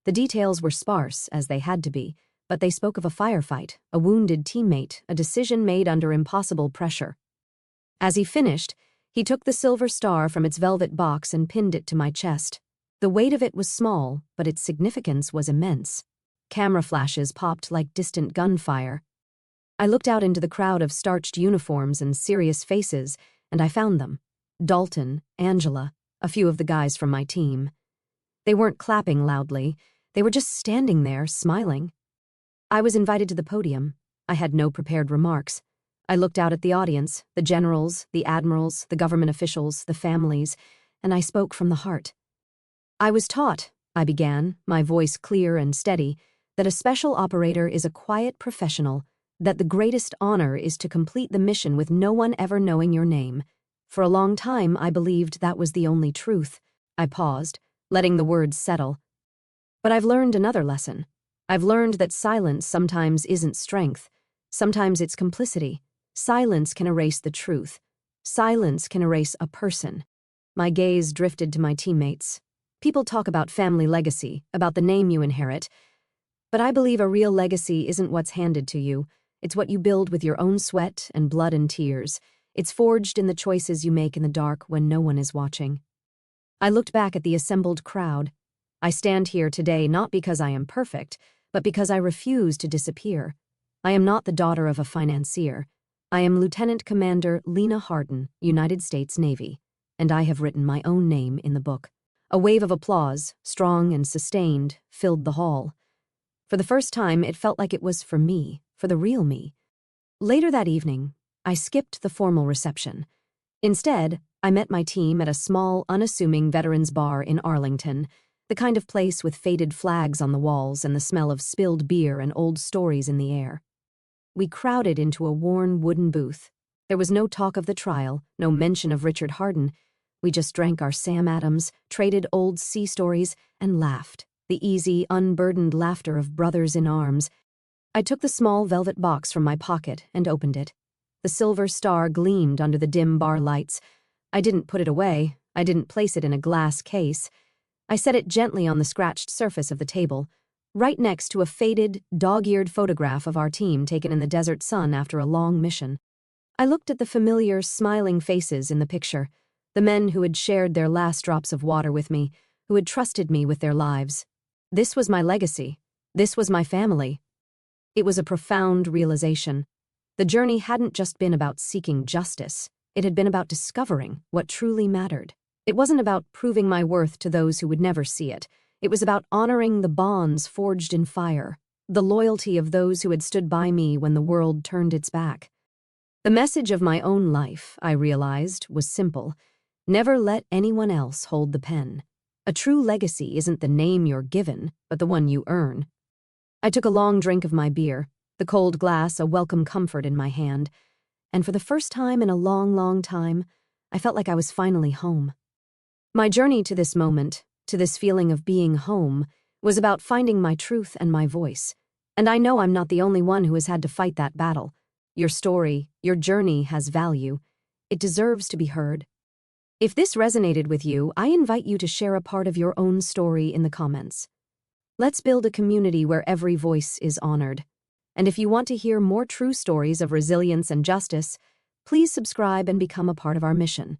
The details were sparse, as they had to be, but they spoke of a firefight, a wounded teammate, a decision made under impossible pressure. As he finished, he took the silver star from its velvet box and pinned it to my chest. The weight of it was small, but its significance was immense. Camera flashes popped like distant gunfire. I looked out into the crowd of starched uniforms and serious faces, and I found them. Dalton, Angela, a few of the guys from my team. They weren't clapping loudly. They were just standing there, smiling. I was invited to the podium. I had no prepared remarks. I looked out at the audience, the generals, the admirals, the government officials, the families, and I spoke from the heart. I was taught, I began, my voice clear and steady, that a special operator is a quiet professional, that the greatest honor is to complete the mission with no one ever knowing your name. For a long time, I believed that was the only truth. I paused, letting the words settle. But I've learned another lesson. I've learned that silence sometimes isn't strength. Sometimes it's complicity. Silence can erase the truth. Silence can erase a person. My gaze drifted to my teammates. People talk about family legacy, about the name you inherit. But I believe a real legacy isn't what's handed to you. It's what you build with your own sweat and blood and tears. It's forged in the choices you make in the dark when no one is watching. I looked back at the assembled crowd. I stand here today not because I am perfect, but because I refuse to disappear. I am not the daughter of a financier. I am Lieutenant Commander Lena Hardin, United States Navy, and I have written my own name in the book. A wave of applause, strong and sustained, filled the hall. For the first time, it felt like it was for me, for the real me. Later that evening, I skipped the formal reception. Instead, I met my team at a small, unassuming veterans bar in Arlington, the kind of place with faded flags on the walls and the smell of spilled beer and old stories in the air. We crowded into a worn wooden booth. There was no talk of the trial, no mention of Richard Hardin. We just drank our Sam Adams, traded old sea stories, and laughed, the easy, unburdened laughter of brothers in arms. I took the small velvet box from my pocket and opened it. The silver star gleamed under the dim bar lights. I didn't put it away. I didn't place it in a glass case. I set it gently on the scratched surface of the table, right next to a faded, dog-eared photograph of our team taken in the desert sun after a long mission. I looked at the familiar, smiling faces in the picture, the men who had shared their last drops of water with me, who had trusted me with their lives. This was my legacy. This was my family. It was a profound realization. The journey hadn't just been about seeking justice. It had been about discovering what truly mattered. It wasn't about proving my worth to those who would never see it. It was about honoring the bonds forged in fire, the loyalty of those who had stood by me when the world turned its back. The message of my own life, I realized, was simple. Never let anyone else hold the pen. A true legacy isn't the name you're given, but the one you earn. I took a long drink of my beer, the cold glass a welcome comfort in my hand, and for the first time in a long, long time, I felt like I was finally home. My journey to this moment, to this feeling of being home, was about finding my truth and my voice. And I know I'm not the only one who has had to fight that battle. Your story, your journey has value. It deserves to be heard. If this resonated with you, I invite you to share a part of your own story in the comments. Let's build a community where every voice is honored. And if you want to hear more true stories of resilience and justice, please subscribe and become a part of our mission.